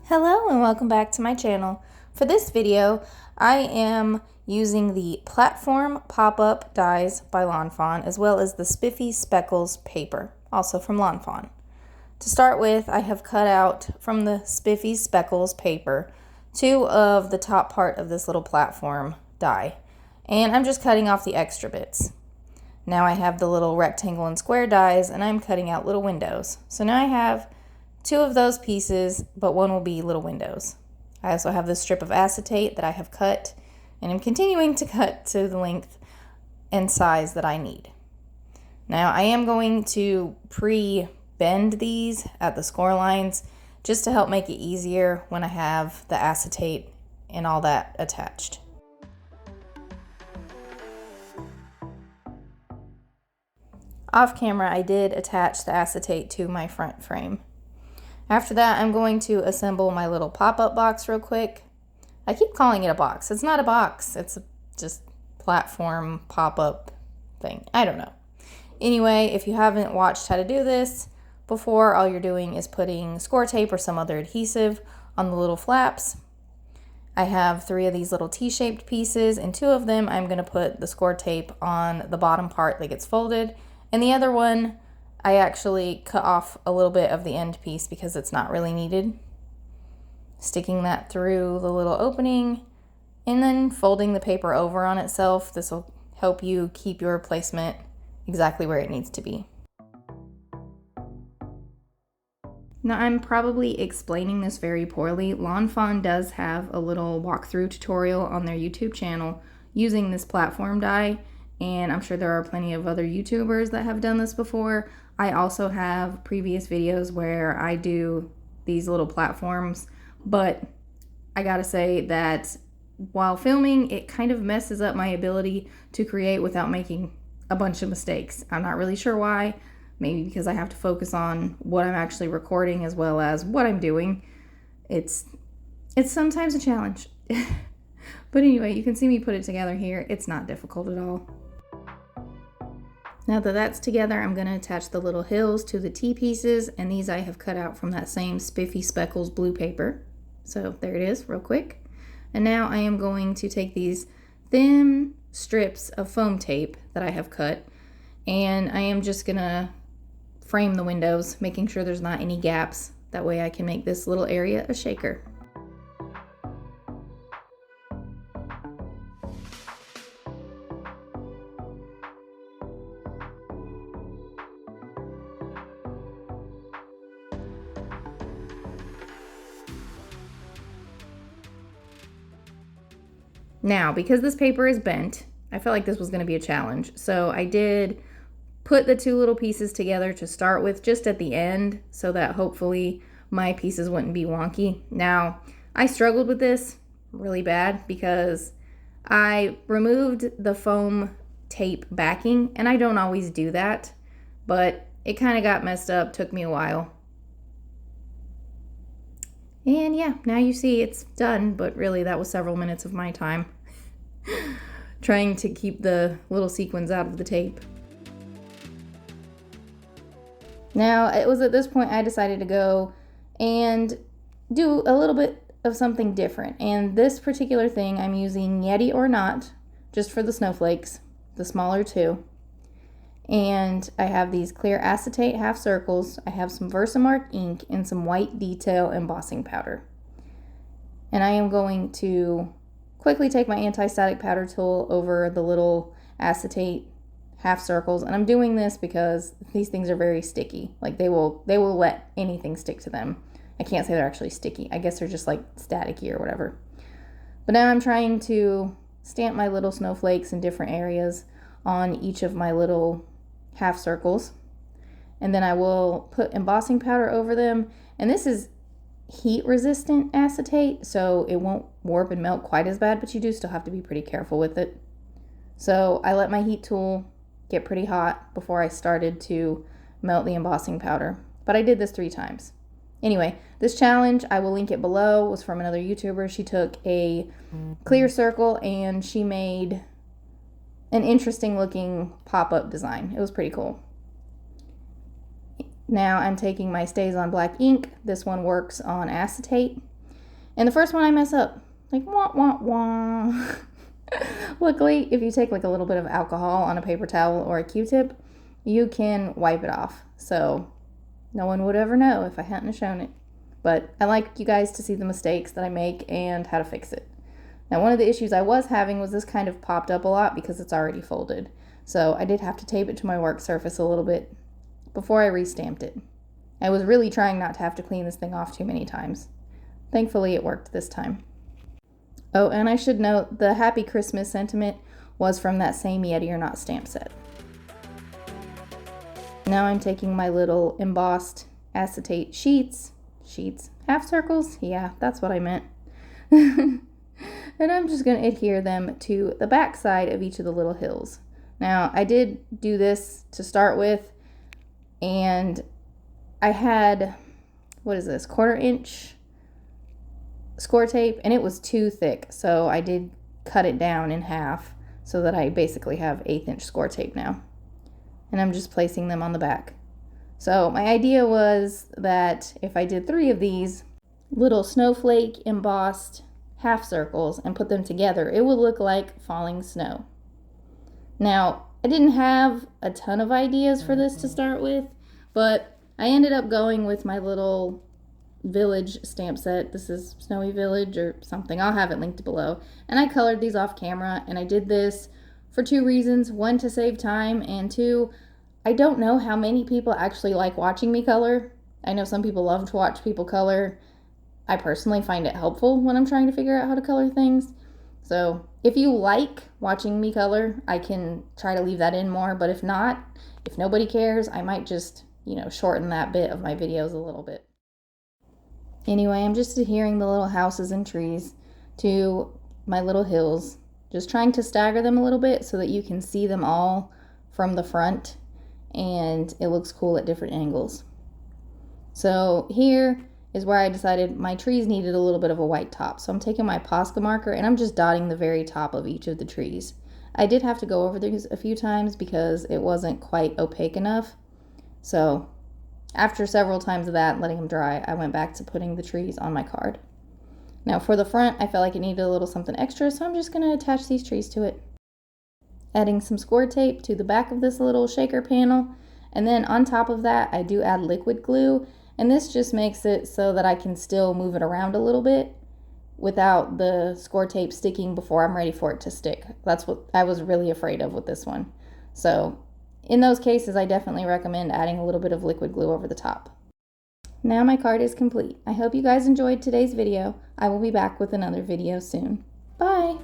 Hello and welcome back to my channel. For this video, I am using the Platform Pop-Up Dies by Fawn, as well as the Spiffy Speckles paper, also from Fawn. To start with, I have cut out from the Spiffy Speckles paper two of the top part of this little platform die, and I'm just cutting off the extra bits. Now I have the little rectangle and square dies, and I'm cutting out little windows. So now I have two of those pieces, but one will be little windows. I also have this strip of acetate that I have cut, and I'm continuing to cut to the length and size that I need. Now I am going to pre-bend these at the score lines just to help make it easier when I have the acetate and all that attached. Off camera, I did attach the acetate to my front frame. After that, I'm going to assemble my little pop-up box real quick. I keep calling it a box. It's not a box. It's just platform pop-up thing. I don't know. Anyway, if you haven't watched how to do this before, all you're doing is putting score tape or some other adhesive on the little flaps. I have 3 of these little T-shaped pieces, and 2 of them I'm going to put the score tape on the bottom part that gets folded, and the other one I actually cut off a little bit of the end piece because it's not really needed. Sticking that through the little opening and then folding the paper over on itself. This will help you keep your placement exactly where it needs to be. Now I'm probably explaining this very poorly. Fawn does have a little walkthrough tutorial on their YouTube channel using this platform die, and I'm sure there are plenty of other YouTubers that have done this before. I also have previous videos where I do these little platforms, but I gotta say that while filming, it kind of messes up my ability to create without making a bunch of mistakes. I'm not really sure why. Maybe because I have to focus on what I'm actually recording as well as what I'm doing. It's sometimes a challenge. But anyway, you can see me put it together here. It's not difficult at all. Now that that's together, I'm going to attach the little hills to the T-pieces, and these I have cut out from that same Spiffy Speckles blue paper. So there it is, real quick. And now I am going to take these thin strips of foam tape that I have cut, and I am just going to frame the windows, making sure there's not any gaps. That way I can make this little area a shaker. Now, because this paper is bent, I felt like this was going to be a challenge. So I did put the 2 little pieces together to start with just at the end so that hopefully my pieces wouldn't be wonky. Now, I struggled with this really bad because I removed the foam tape backing, and I don't always do that, but it kind of got messed up, took me a while. And yeah, now you see it's done, but really that was several minutes of my time trying to keep the little sequins out of the tape. Now, it was at this point I decided to go and do a little bit of something different. And this particular thing, I'm using Yeti or Not, just for the snowflakes, the smaller 2. And I have these clear acetate half circles. I have some Versamark ink and some white detail embossing powder. And I am going to quickly take my anti-static powder tool over the little acetate half circles, and I'm doing this because these things are very sticky. Like they will let anything stick to them. I can't say they're actually sticky. I guess they're just like staticky or whatever. But now I'm trying to stamp my little snowflakes in different areas on each of my little half circles, and then I will put embossing powder over them. And this is heat resistant acetate, so it won't warp and melt quite as bad, but you do still have to be pretty careful with it. So I let my heat tool get pretty hot before I started to melt the embossing powder, but I did this 3 times. Anyway, this challenge, I will link it below, was from another YouTuber. She took a clear circle and she made an interesting looking pop-up design. It was pretty cool. Now I'm taking my Stays on Black ink. This one works on acetate. And the first one I mess up. Like, wah, wah, wah. Luckily, if you take like a little bit of alcohol on a paper towel or a Q-tip, you can wipe it off. So no one would ever know if I hadn't shown it. But I like you guys to see the mistakes that I make and how to fix it. Now, one of the issues I was having was this kind of popped up a lot because it's already folded. So I did have to tape it to my work surface a little bit before I restamped it. I was really trying not to have to clean this thing off too many times. Thankfully, it worked this time. Oh, and I should note, the Happy Christmas sentiment was from that same Yeti or Not stamp set. Now I'm taking my little embossed acetate sheets, half circles? Yeah, that's what I meant. And I'm just going to adhere them to the back side of each of the little hills. Now, I did do this to start with, and I had, what is this, 1/4 inch score tape, and it was too thick, so I did cut it down in half so that I basically have 1/8 inch score tape now. And I'm just placing them on the back. So my idea was that if I did 3 of these little snowflake embossed half circles and put them together, it would look like falling snow. Now, I didn't have a ton of ideas for this to start with, but I ended up going with my little Village stamp set. This is Snowy Village or something. I'll have it linked below. And I colored these off camera, and I did this for 2 reasons. 1, to save time, and 2, I don't know how many people actually like watching me color. I know some people love to watch people color. I personally find it helpful when I'm trying to figure out how to color things. So if you like watching me color, I can try to leave that in more, but if not, if nobody cares, I might just, shorten that bit of my videos a little bit. Anyway, I'm just adhering the little houses and trees to my little hills, just trying to stagger them a little bit so that you can see them all from the front, and it looks cool at different angles. So here is where I decided my trees needed a little bit of a white top. So I'm taking my Posca marker and I'm just dotting the very top of each of the trees. I did have to go over these a few times because it wasn't quite opaque enough. So after several times of that, letting them dry, I went back to putting the trees on my card. Now for the front, I felt like it needed a little something extra, so I'm just going to attach these trees to it. Adding some score tape to the back of this little shaker panel, and then on top of that, I do add liquid glue, and this just makes it so that I can still move it around a little bit without the score tape sticking before I'm ready for it to stick. That's what I was really afraid of with this one. So in those cases, I definitely recommend adding a little bit of liquid glue over the top. Now my card is complete. I hope you guys enjoyed today's video. I will be back with another video soon. Bye!